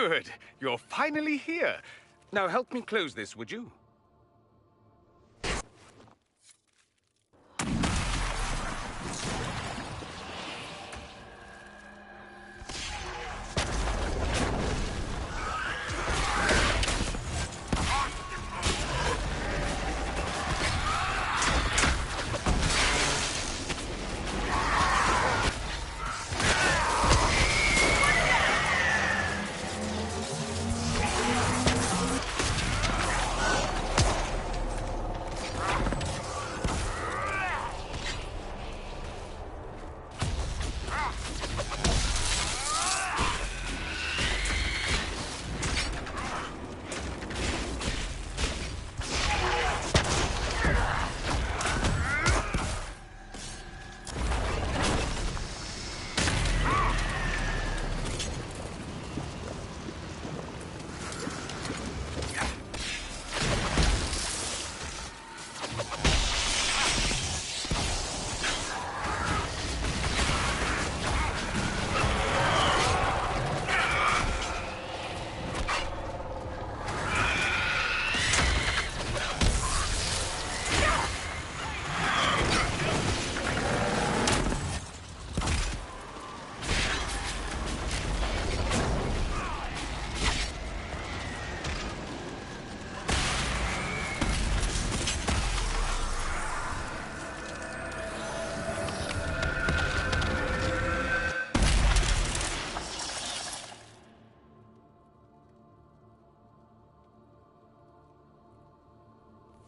Good. You're finally here. Now help me close this, would you?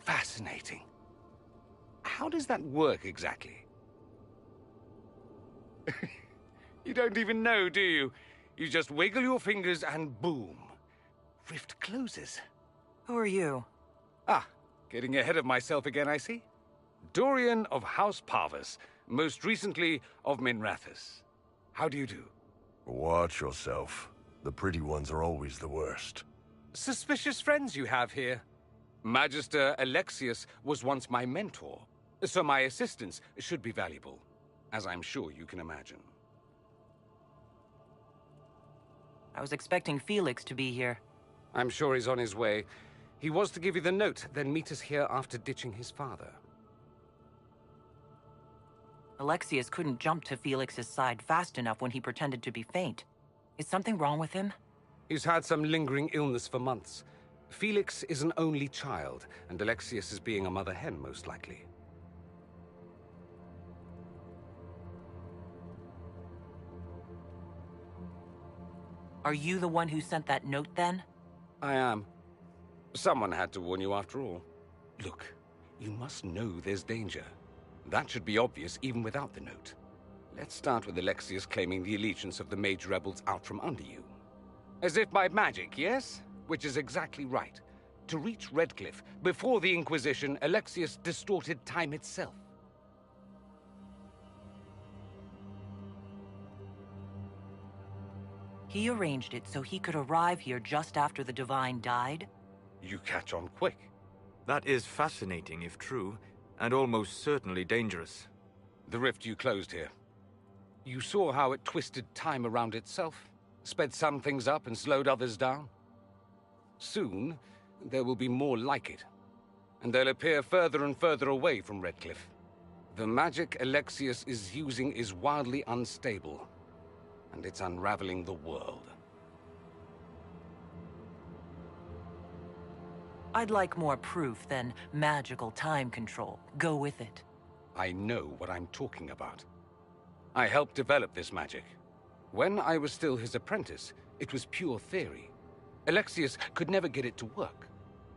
Fascinating. How does that work exactly? You don't even know, do you? You just wiggle your fingers and boom. Rift closes. Who are you? Ah, getting ahead of myself again, I see. Dorian of House Parvus, most recently of Minrathous. How do you do? Watch yourself. The pretty ones are always the worst. Suspicious friends you have here. Magister Alexius was once my mentor, so my assistance should be valuable, as I'm sure you can imagine. I was expecting Felix to be here. I'm sure he's on his way. He was to give you the note, then meet us here after ditching his father. Alexius couldn't jump to Felix's side fast enough when he pretended to be faint. Is something wrong with him? He's had some lingering illness for months. Felix is an only child, and Alexius is being a mother hen, most likely. Are you the one who sent that note, then? I am. Someone had to warn you after all. Look, you must know there's danger. That should be obvious even without the note. Let's start with Alexius claiming the allegiance of the Mage rebels out from under you. As if by magic, yes? Which is exactly right. To reach Redcliffe, before the Inquisition, Alexius distorted time itself. He arranged it so he could arrive here just after the Divine died? You catch on quick. That is fascinating if true, and almost certainly dangerous. The rift you closed here. You saw how it twisted time around itself, sped some things up and slowed others down. Soon, there will be more like it, and they'll appear further and further away from Redcliffe. The magic Alexius is using is wildly unstable, and it's unraveling the world. I'd like more proof than magical time control. Go with it. I know what I'm talking about. I helped develop this magic. When I was still his apprentice, it was pure theory. Alexius could never get it to work.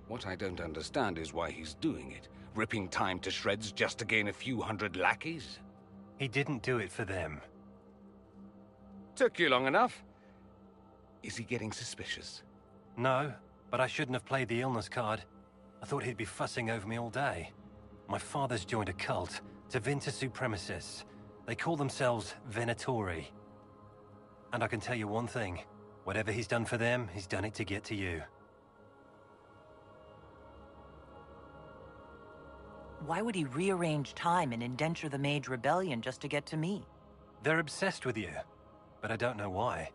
What I don't understand is why he's doing it, ripping time to shreds just to gain a few hundred lackeys. He didn't do it for them. Took you long enough. Is he getting suspicious? No, but I shouldn't have played the illness card. I thought he'd be fussing over me all day. My father's joined a cult, Tevinter Supremacists. They call themselves Venatori. And I can tell you one thing. Whatever he's done for them, he's done it to get to you. Why would he rearrange time and indenture the Mage Rebellion just to get to me? They're obsessed with you, but I don't know why.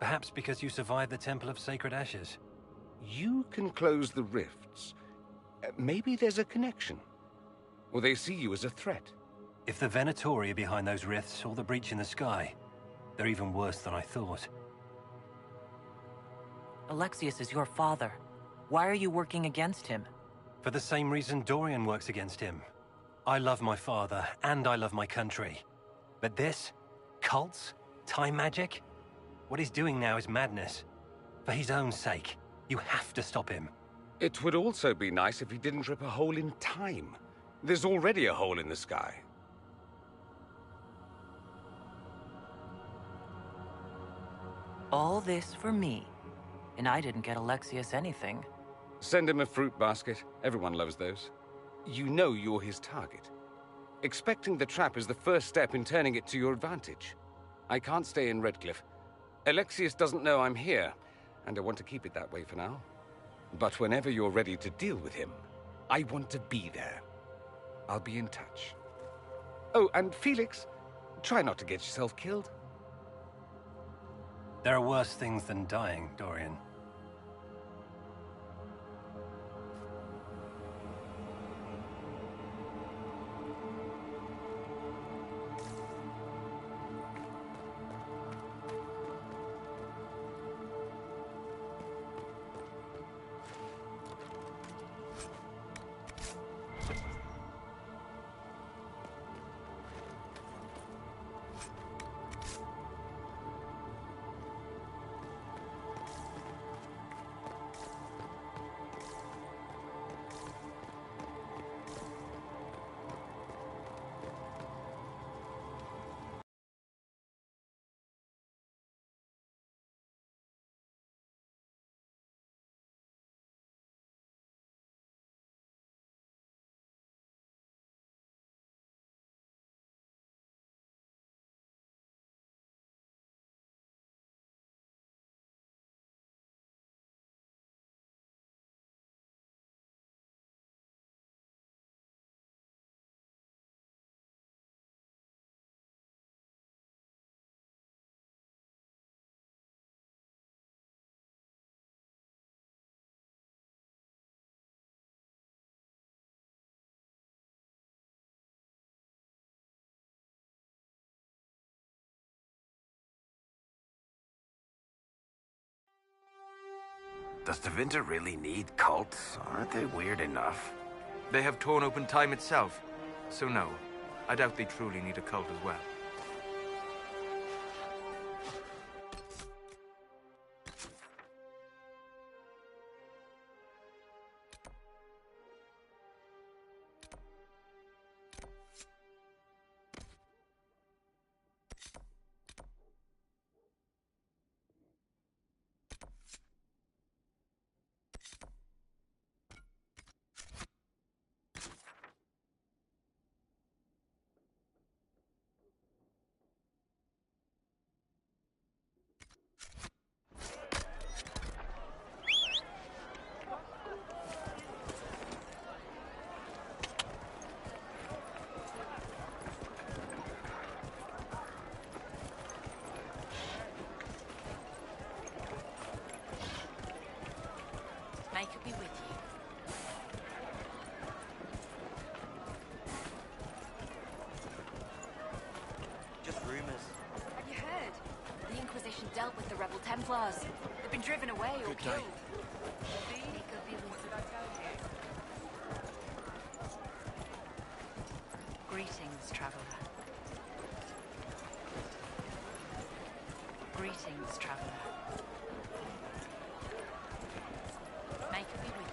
Perhaps because you survived the Temple of Sacred Ashes. You can close the rifts. Maybe there's a connection. Or they see you as a threat. If the Venatori are behind those rifts or the breach in the sky, they're even worse than I thought. Alexius is your father. Why are you working against him? For the same reason Dorian works against him. I love my father, and I love my country. But this? Cults? Time magic? What he's doing now is madness. For his own sake, you have to stop him. It would also be nice if he didn't rip a hole in time. There's already a hole in the sky. All this for me. And I didn't get Alexius anything. Send him a fruit basket. Everyone loves those. You know you're his target. Expecting the trap is the first step in turning it to your advantage. I can't stay in Redcliffe. Alexius doesn't know I'm here, and I want to keep it that way for now. But whenever you're ready to deal with him, I want to be there. I'll be in touch. Oh, and Felix, try not to get yourself killed. There are worse things than dying, Dorian. Does Tevinter really need cults? Aren't they weird enough? They have torn open time itself. So no, I doubt they truly need a cult as well. May could be with you. Just rumors. Have you heard? The Inquisition dealt with the rebel Templars. They've been driven away or killed. See? They could be with you. Greetings, traveler. Greetings, traveler. May it be with you.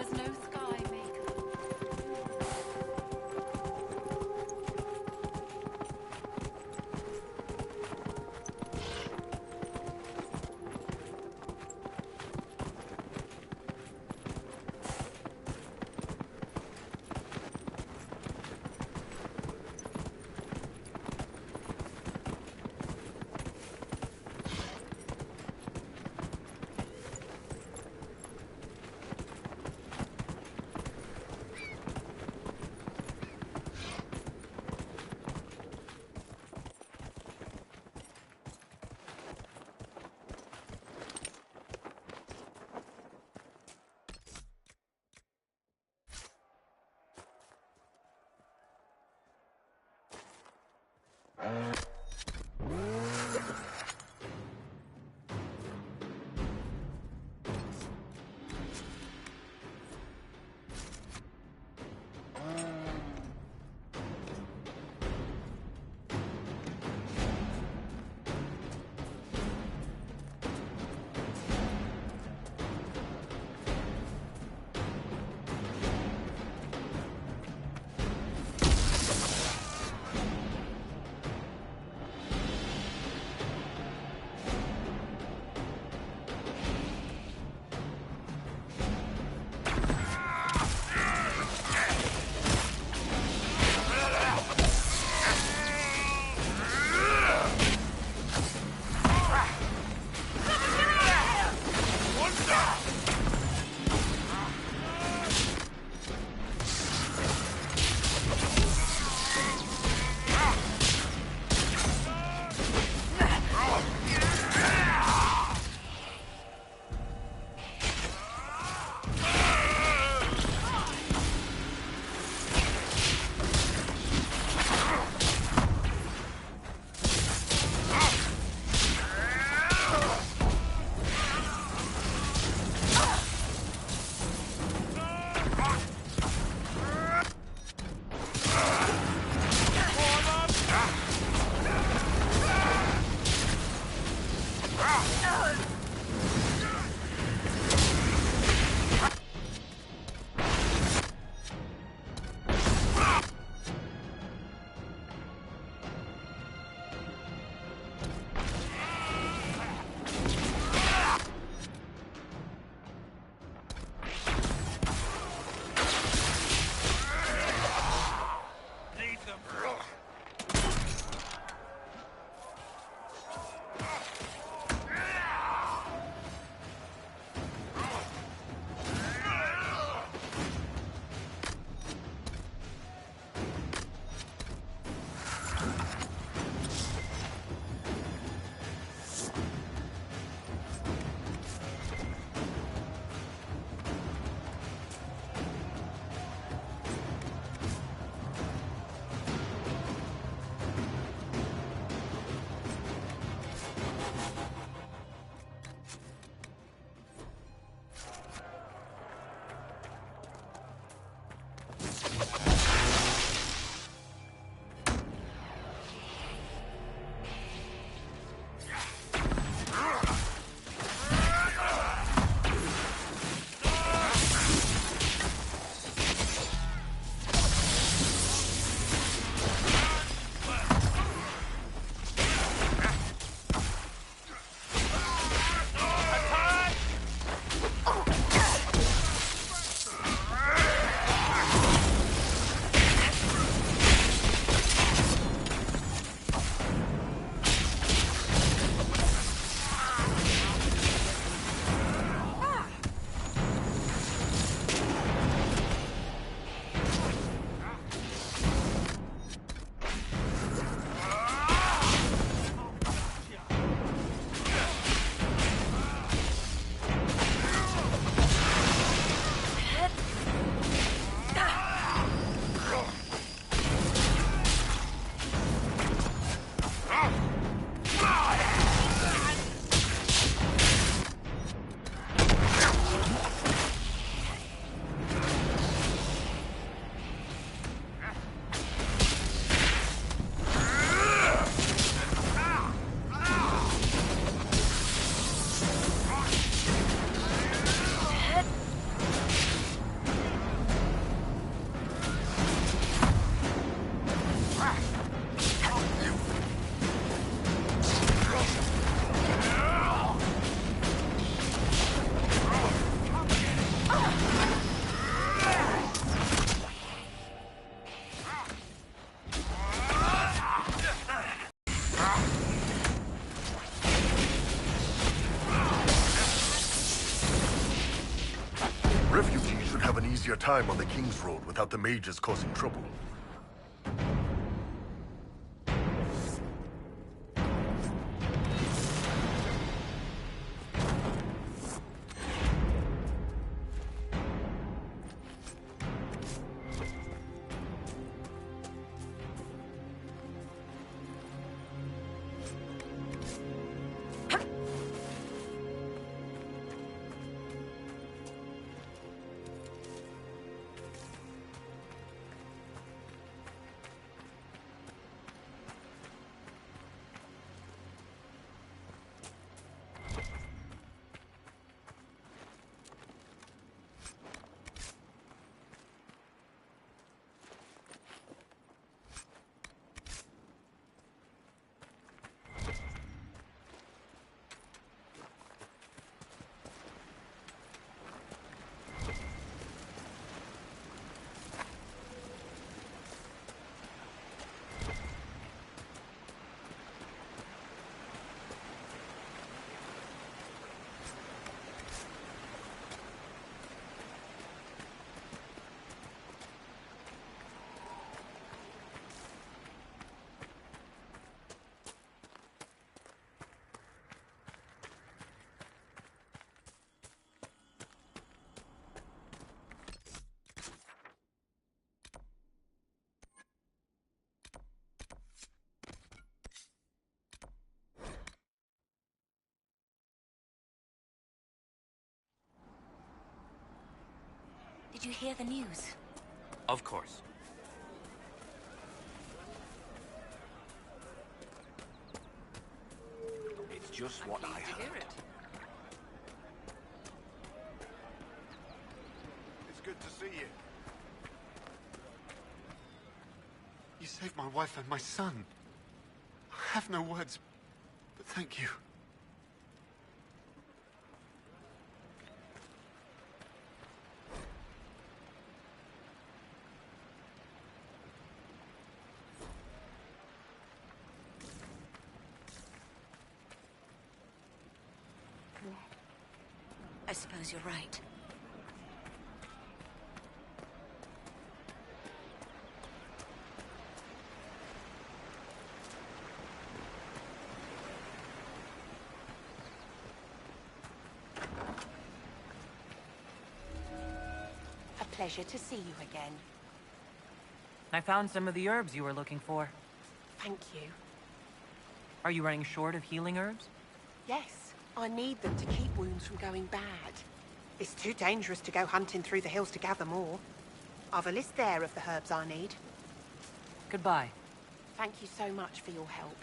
was no sky maker. your time on the King's Road without the mages causing trouble. Did you hear the news? Of course. It's just what I heard. It's good to see you. You saved my wife and my son. I have no words, but thank you. I suppose you're right. A pleasure to see you again. I found some of the herbs you were looking for. Thank you. Are you running short of healing herbs? Yes, I need them to keep wounds from going bad. It's too dangerous to go hunting through the hills to gather more. I've a list there of the herbs I need. Goodbye. Thank you so much for your help.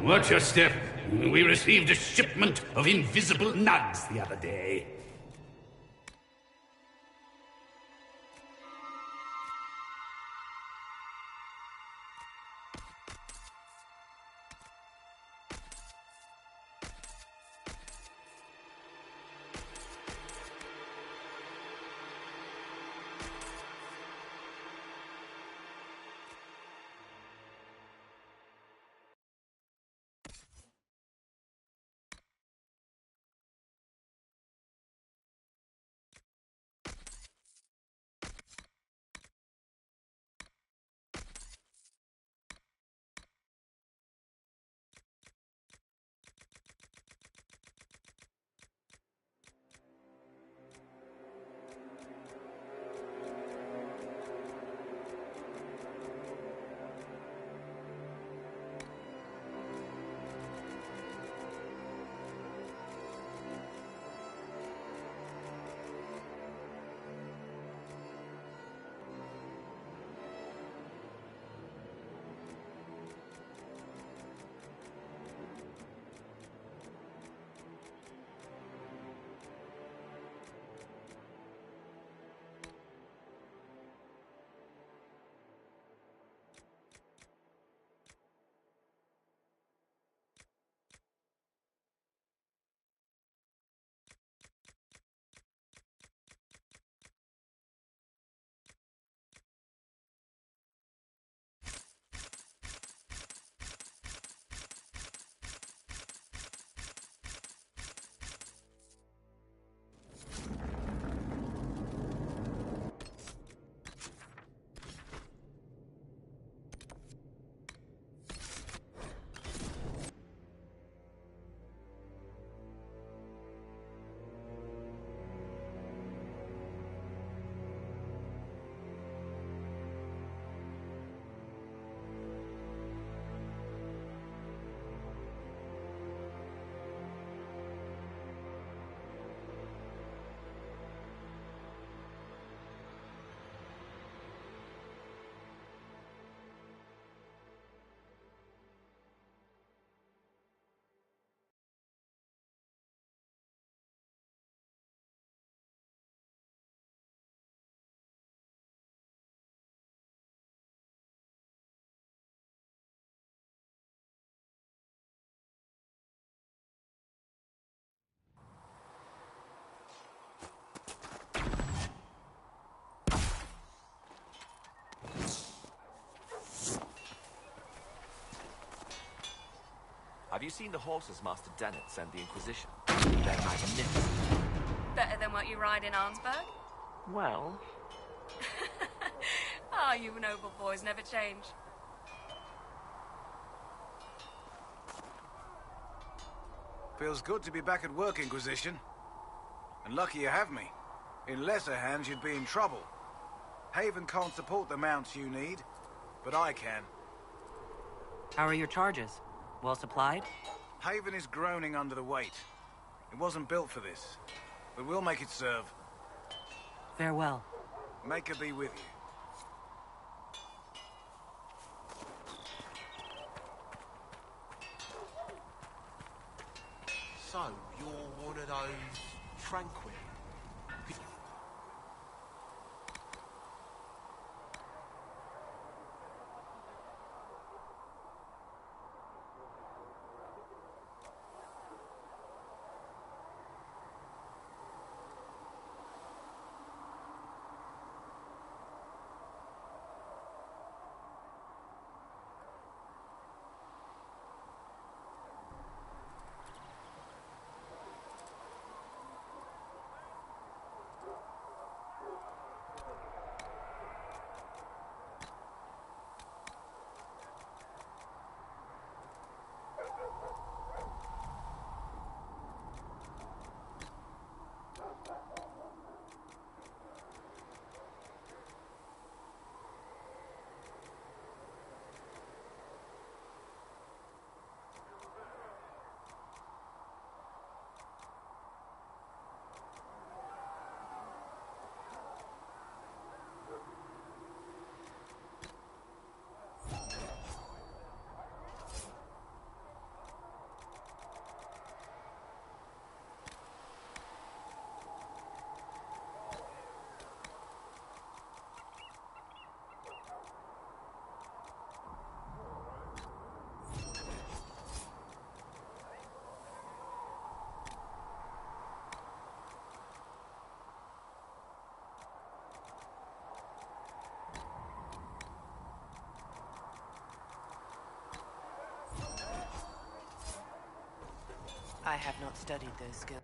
Watch your step. We received a shipment of invisible nugs the other day. Have you seen the horses Master Dennett sent the Inquisition? They're magnificent. Better than what you ride in Arnsberg? Well... Ah, you noble boys never change. Feels good to be back at work, Inquisition. And lucky you have me. In lesser hands, you'd be in trouble. Haven can't support the mounts you need, but I can. How are your charges? Well supplied? Haven is groaning under the weight. It wasn't built for this, but we'll make it serve. Farewell. Maker be with you. So, you're one of those tranquil. I have not studied those skills.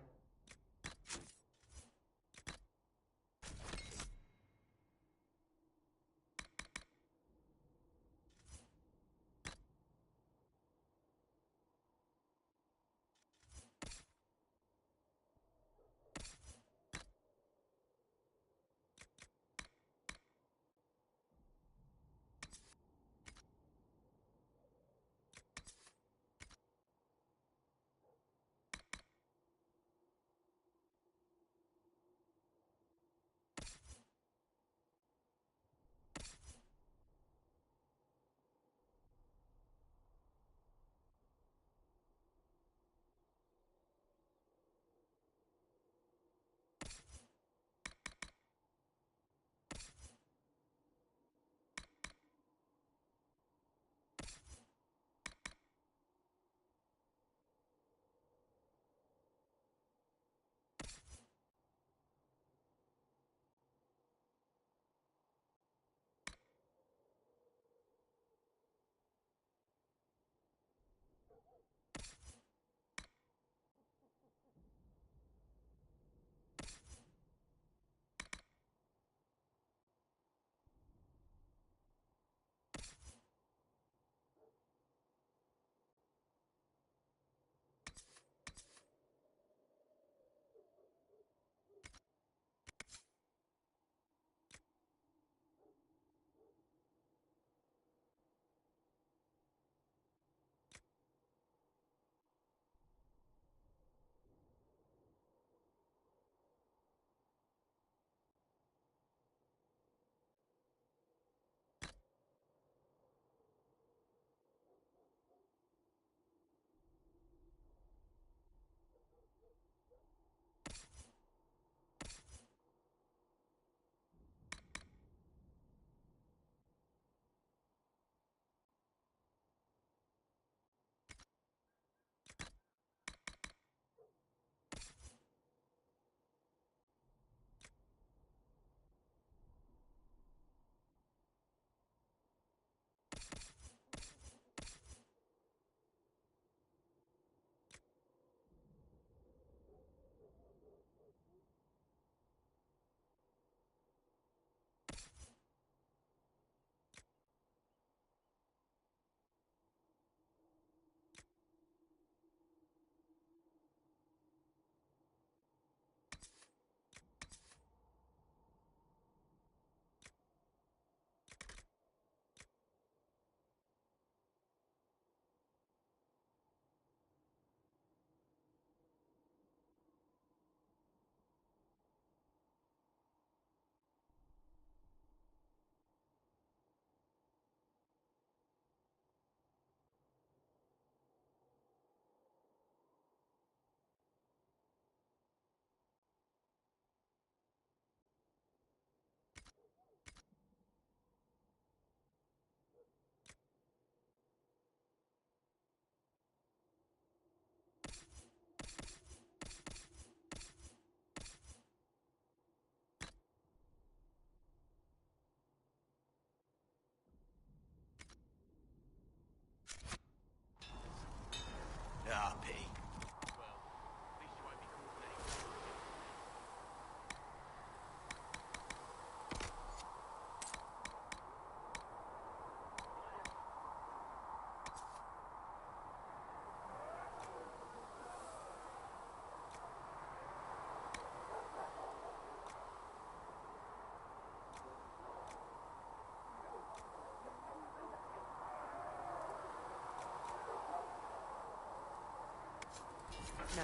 No.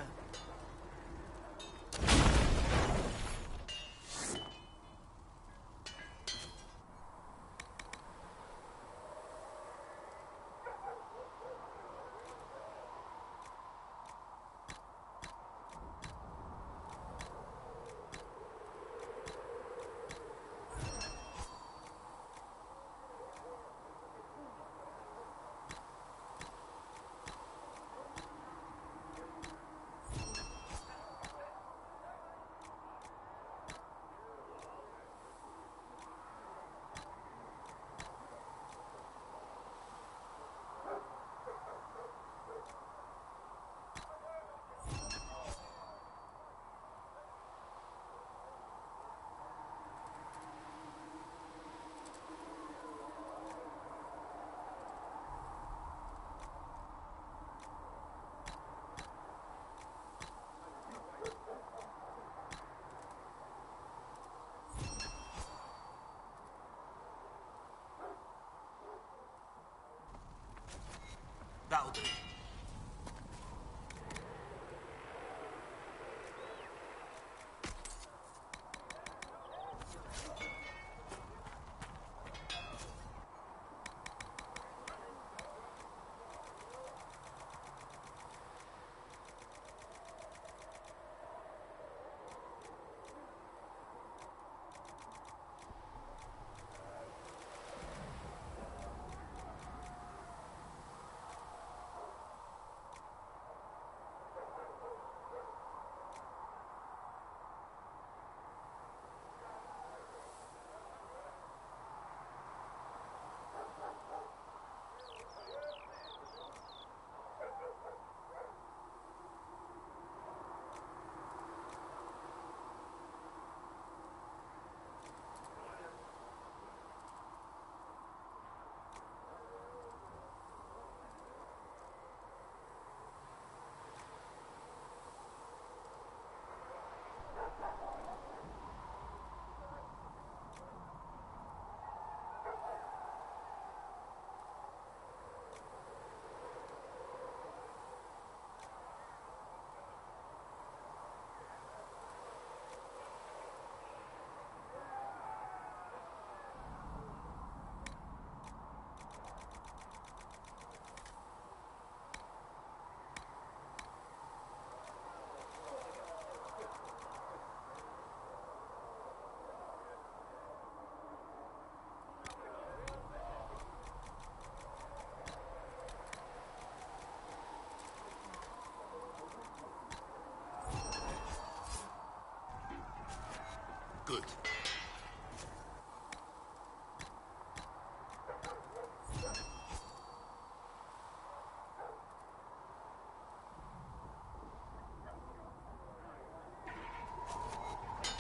That'll do. Good.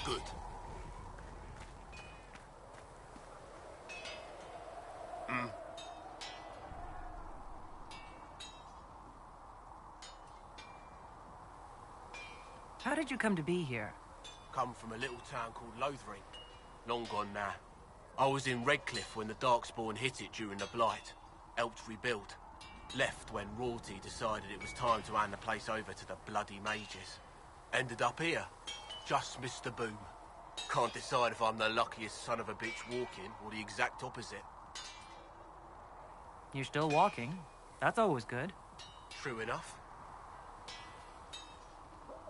Good. How did you come to be here? Come from a little town called Lothering. Long gone now. I was in Redcliffe when the Darkspawn hit it during the Blight. Helped rebuild. Left when royalty decided it was time to hand the place over to the bloody mages. Ended up here. Just missed the boom. Can't decide if I'm the luckiest son of a bitch walking or the exact opposite. You're still walking. That's always good. True enough.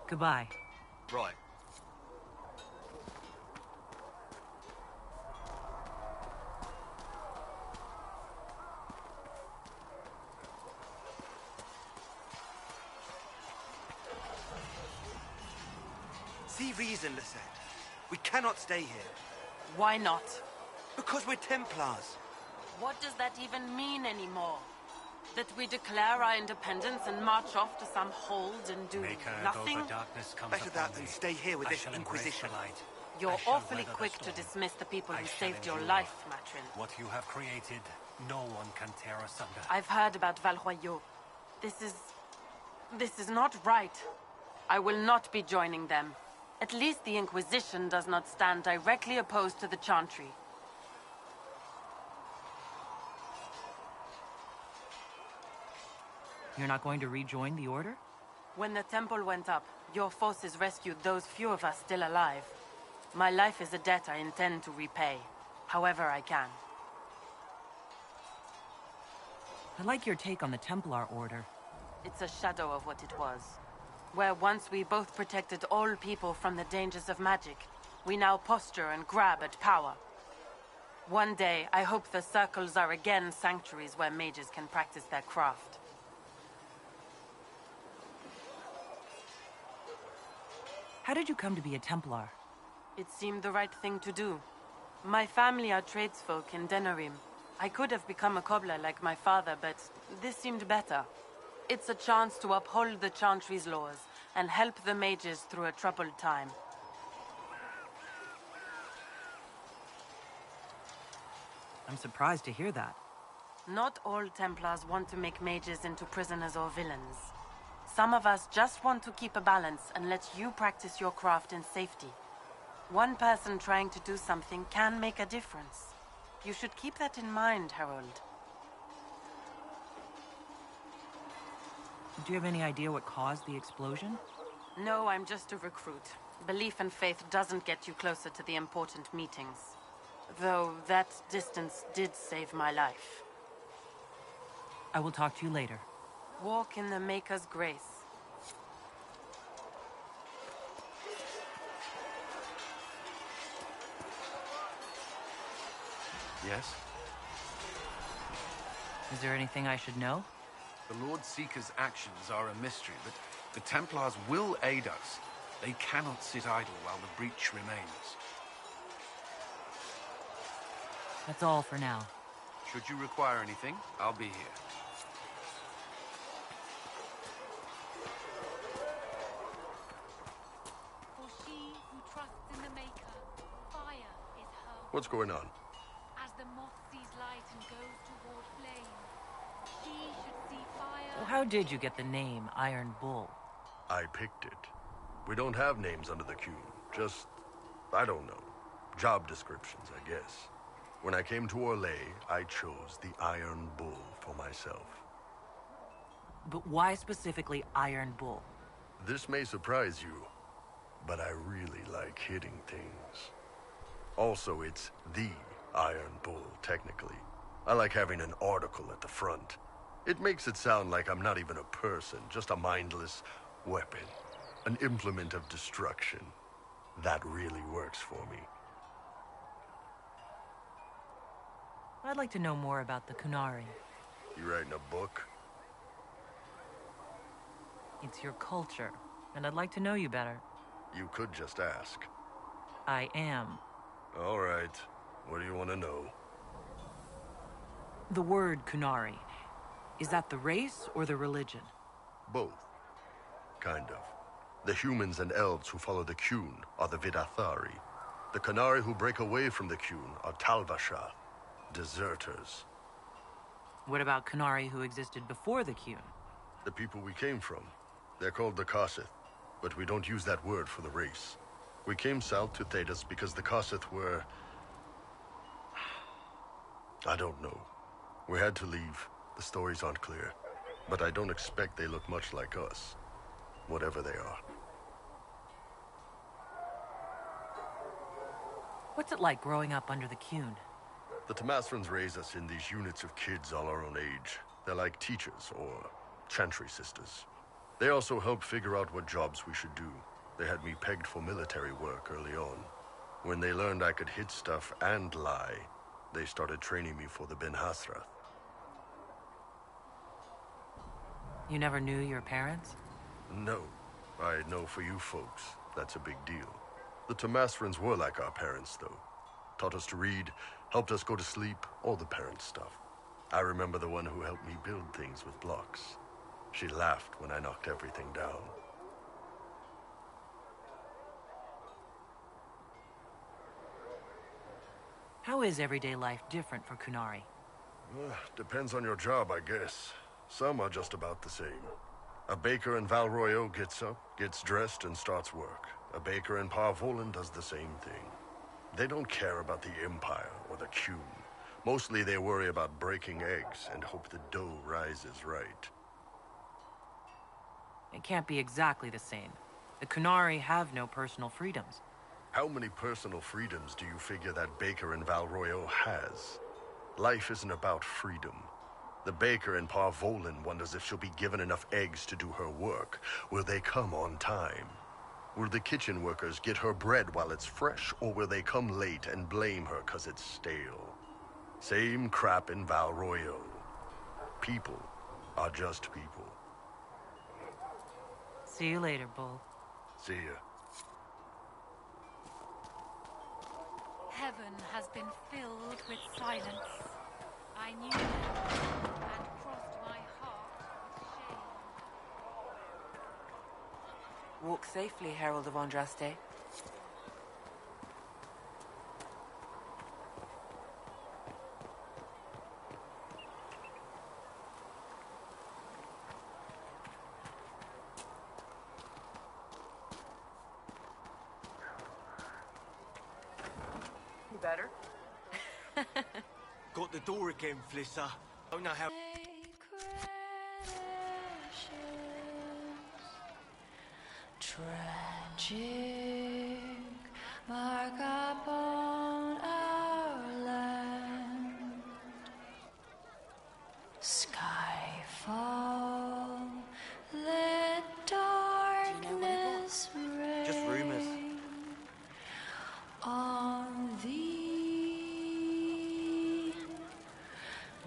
Goodbye. Right. See reason, Lisette. We cannot stay here. Why not? Because we're Templars. What does that even mean anymore? That we declare our independence and march off to some hold and do nothing? Better that than stay here with this Inquisition. You're awfully quick to dismiss the people who saved your life, Matrin. What you have created, no one can tear asunder. I've heard about Valroyaux. This is not right. I will not be joining them. At least the Inquisition does not stand directly opposed to the Chantry. You're not going to rejoin the Order? When the temple went up, your forces rescued those few of us still alive. My life is a debt I intend to repay, however I can. I like your take on the Templar Order. It's a shadow of what it was. Where once we both protected all people from the dangers of magic, we now posture and grab at power. One day, I hope the circles are again sanctuaries where mages can practice their craft. How did you come to be a Templar? It seemed the right thing to do. My family are tradesfolk in Denerim. I could have become a cobbler like my father, but this seemed better. It's a chance to uphold the Chantry's laws and help the mages through a troubled time. I'm surprised to hear that. Not all Templars want to make mages into prisoners or villains. Some of us just want to keep a balance and let you practice your craft in safety. One person trying to do something can make a difference. You should keep that in mind, Harold. Do you have any idea what caused the explosion? No, I'm just a recruit. Belief and faith doesn't get you closer to the important meetings. Though that distance did save my life. I will talk to you later. Walk in the Maker's grace. Yes? Is there anything I should know? The Lord Seeker's actions are a mystery, but the Templars will aid us. They cannot sit idle while the breach remains. That's all for now. Should you require anything, I'll be here. For she who trusts in the Maker, fire is her. What's going on? As the moth sees light and goes toward flame, she should see fire. Well, how did you get the name Iron Bull? I picked it. We don't have names under the queue. Just, I don't know. Job descriptions, I guess. When I came to Orlais, I chose the Iron Bull for myself. But why specifically Iron Bull? This may surprise you, but I really like hitting things. Also, it's the Iron Bull, technically. I like having an article at the front. It makes it sound like I'm not even a person, just a mindless weapon. An implement of destruction. That really works for me. I'd like to know more about the Qunari. You writing a book? It's your culture, and I'd like to know you better. You could just ask. I am. All right. What do you want to know? The word Qunari. Is that the race or the religion? Both. Kind of. The humans and elves who follow the Qun are the Vidathari. The Qunari who break away from the Qun are Talvasha, deserters. What about Qunari who existed before the Qun? The people we came from. They're called the Kossith, but we don't use that word for the race. We came south to Thedas because the Kossith were... I don't know. We had to leave. The stories aren't clear. But I don't expect they look much like us. Whatever they are. What's it like growing up under the Qun? The Tamasrans raise us in these units of kids all our own age. They're like teachers, or chantry sisters. They also help figure out what jobs we should do. They had me pegged for military work early on. When they learned I could hit stuff and lie, they started training me for the Ben Hasrath. You never knew your parents? No. I know for you folks, that's a big deal. The Tamasrans were like our parents, though. Taught us to read, helped us go to sleep, all the parent stuff. I remember the one who helped me build things with blocks. She laughed when I knocked everything down. How is everyday life different for Qunari? Depends on your job, I guess. Some are just about the same. A baker in Val Royeaux gets up, gets dressed, and starts work. A baker in Parvolan does the same thing. They don't care about the Empire or the Qun. Mostly they worry about breaking eggs and hope the dough rises right. It can't be exactly the same. The Kunari have no personal freedoms. How many personal freedoms do you figure that baker in Valroyo has? Life isn't about freedom. The baker in Parvolin wonders if she'll be given enough eggs to do her work. Will they come on time? Will the kitchen workers get her bread while it's fresh, or will they come late and blame her 'cause it's stale? Same crap in Valroyo. People are just people. See you later, Bull. See ya. Heaven has been filled with silence. I knew them and crossed my heart with shame. Walk safely, Herald of Andraste. You better. Got the door again, Flisser. Don't know how... Tragic mark upon our land. Skyfall, let darkness reign. Just rumors. On thee,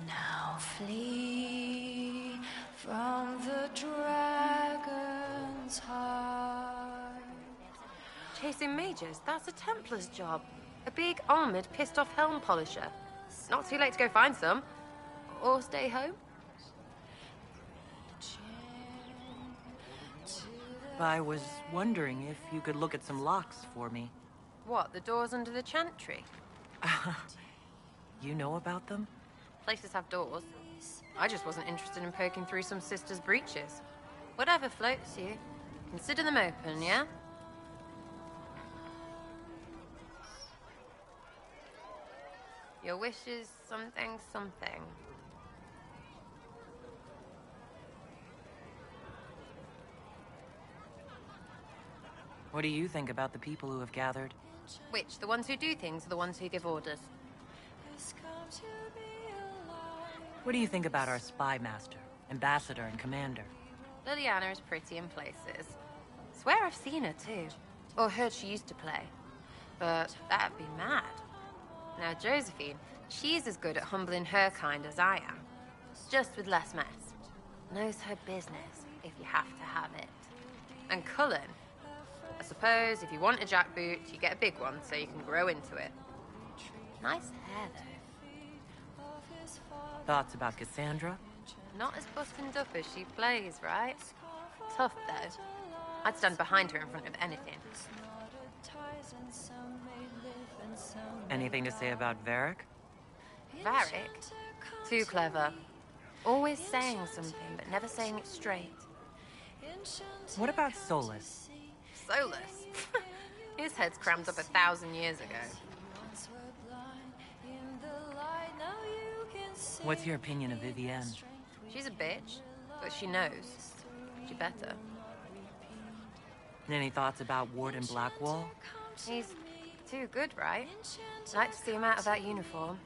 now flee from the dragon's heart. Chasing mages, that's a Templar's job. A big, armoured, pissed-off helm polisher. Not too late to go find some. Or stay home. I was wondering if you could look at some locks for me. What, the doors under the chantry? You know about them? Places have doors. I just wasn't interested in poking through some sister's breeches. Whatever floats you. Consider them open, yeah? Your wish is something, something. What do you think about the people who have gathered? Which, the ones who do things or the ones who give orders? What do you think about our spy master, ambassador, and commander? Liliana is pretty in places. Swear I've seen her too. Or heard she used to play. But that'd be mad. Now Josephine, she's as good at humbling her kind as I am. Just with less mess. Knows her business, if you have to have it. And Cullen, I suppose if you want a jackboot, you get a big one so you can grow into it. Nice hair, though. Thoughts about Cassandra? Not as buttoned up as she plays, right? Tough, though. I'd stand behind her in front of anything. Anything to say about Varric? Varric? Too clever. Always saying something, but never saying it straight. What about Solus? Solus? His head's crammed up 1,000 years ago. What's your opinion of Vivienne? She's a bitch, but she knows. She better. Any thoughts about Warden Blackwall? He's too good, right? Like to see him out of that uniform.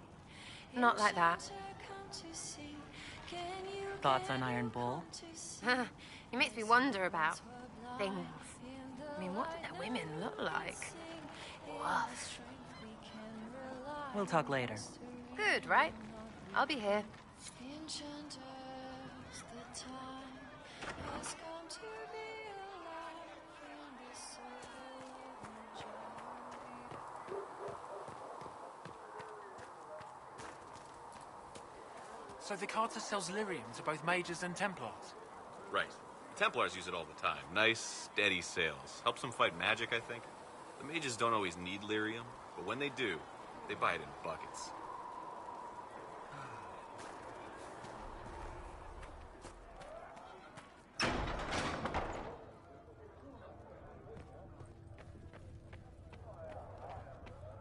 Not like that. Thoughts on Iron Bull? He makes me wonder about things. I mean, what do their women look like? Woof. We'll talk later. Good, right? I'll be here. So the Carter sells lyrium to both mages and Templars? Right. Templars use it all the time. Nice, steady sales. Helps them fight magic, I think. The mages don't always need lyrium, but when they do, they buy it in buckets.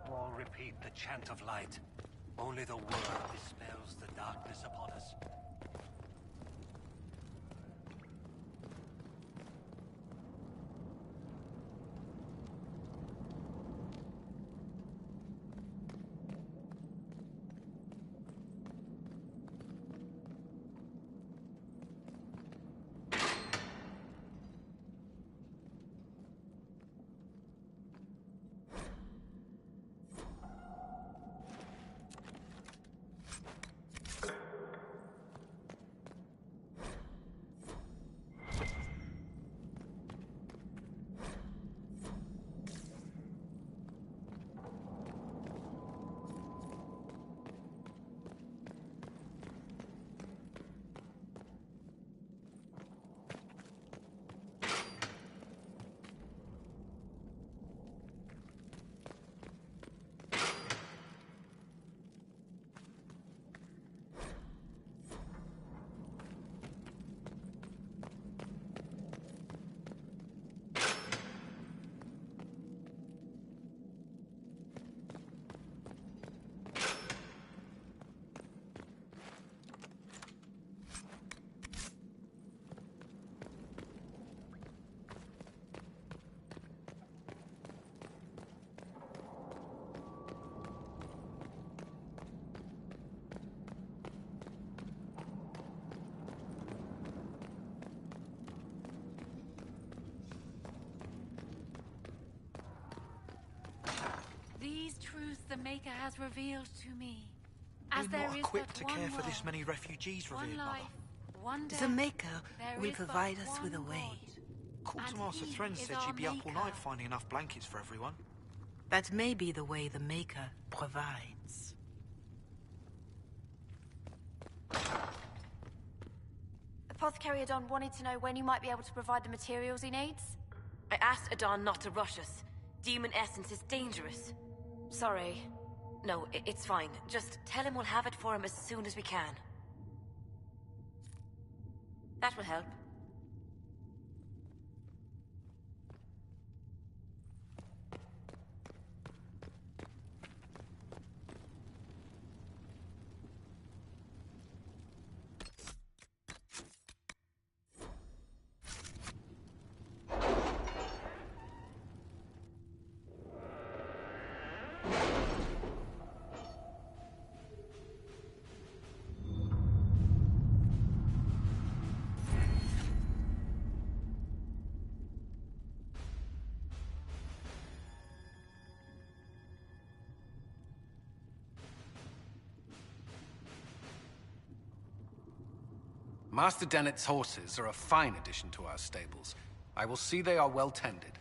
All repeat the chant of light. Only the word dispels the darkness upon us. These truths the Maker has revealed to me. We're As there not is equipped to but care one for this world, many refugees, one revered Mother. life, one death. The Maker There will is but provide us with a one way. God. Quartermaster And he Thren is said our she'd be up all Maker. night finding enough blankets for everyone. That may be the way the Maker provides. Apothecary Adon wanted to know when you might be able to provide the materials he needs. I asked Adon not to rush us. Demon essence is dangerous. Sorry. No, it's fine. Just tell him we'll have it for him as soon as we can. That will help. Master Dennett's horses are a fine addition to our stables. I will see they are well tended.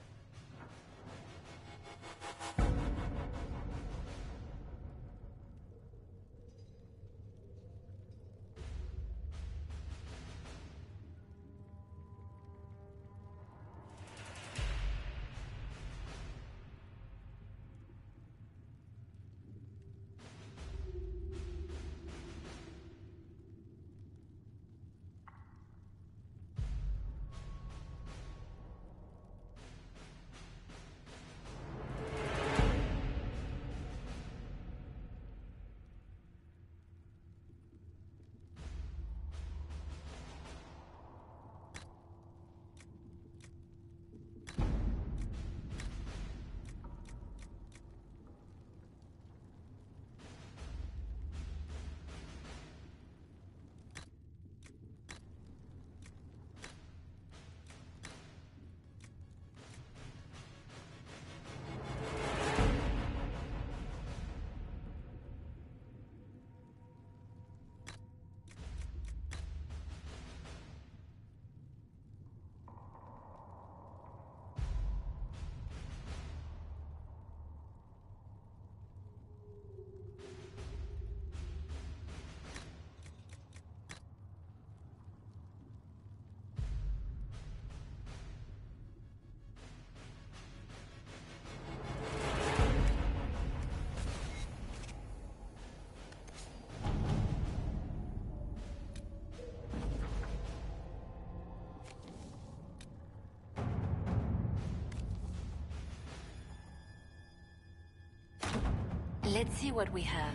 Let's see what we have.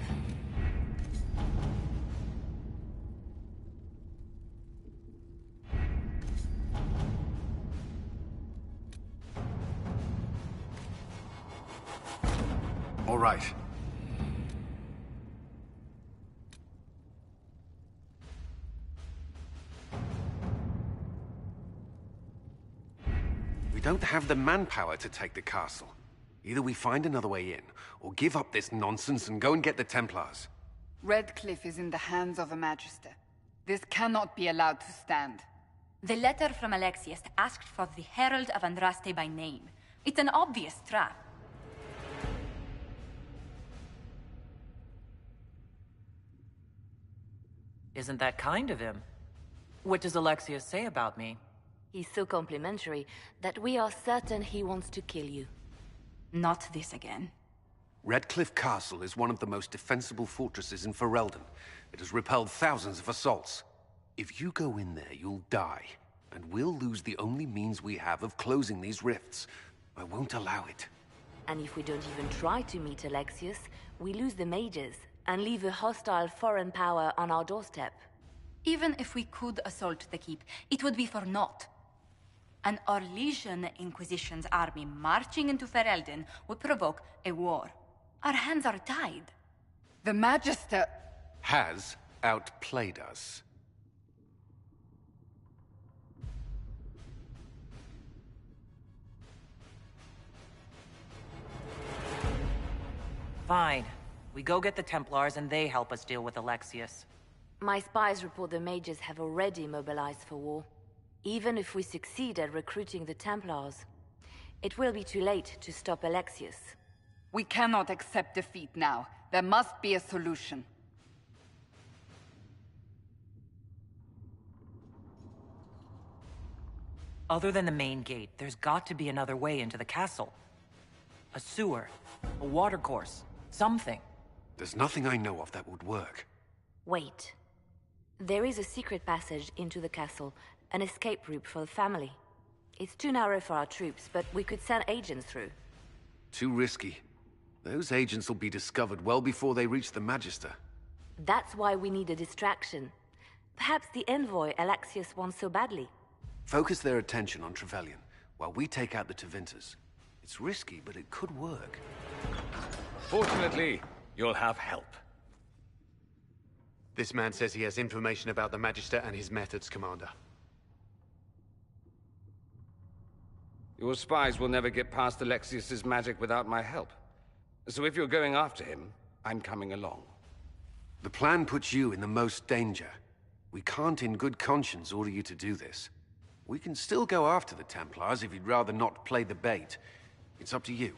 All right. We don't have the manpower to take the castle. Either we find another way in, or give up this nonsense and go and get the Templars. Redcliffe is in the hands of a Magister. This cannot be allowed to stand. The letter from Alexius asked for the Herald of Andraste by name. It's an obvious trap. Isn't that kind of him? What does Alexius say about me? He's so complimentary that we are certain he wants to kill you. Not this again. Redcliffe Castle is one of the most defensible fortresses in Ferelden. It has repelled thousands of assaults. If you go in there, you'll die. And we'll lose the only means we have of closing these rifts. I won't allow it. And if we don't even try to meet Alexius, we lose the mages and leave a hostile foreign power on our doorstep. Even if we could assault the keep, it would be for naught. An Orlesian Inquisition's army marching into Ferelden would provoke a war. Our hands are tied. The Magister has outplayed us. Fine. We go get the Templars and they help us deal with Alexius. My spies report the mages have already mobilized for war. Even if we succeed at recruiting the Templars, it will be too late to stop Alexius. We cannot accept defeat now. There must be a solution. Other than the main gate, there's got to be another way into the castle. A sewer, a watercourse, something. There's nothing I know of that would work. Wait. There is a secret passage into the castle, an escape route for the family. It's too narrow for our troops, but we could send agents through. Too risky. Those agents will be discovered well before they reach the Magister. That's why we need a distraction. Perhaps the envoy Alexius wants so badly. Focus their attention on Trevelyan, while we take out the Tevinters. It's risky, but it could work. Fortunately, you'll have help. This man says he has information about the Magister and his methods, Commander. Your spies will never get past Alexius's magic without my help. So if you're going after him, I'm coming along. The plan puts you in the most danger. We can't in good conscience order you to do this. We can still go after the Templars if you'd rather not play the bait. It's up to you.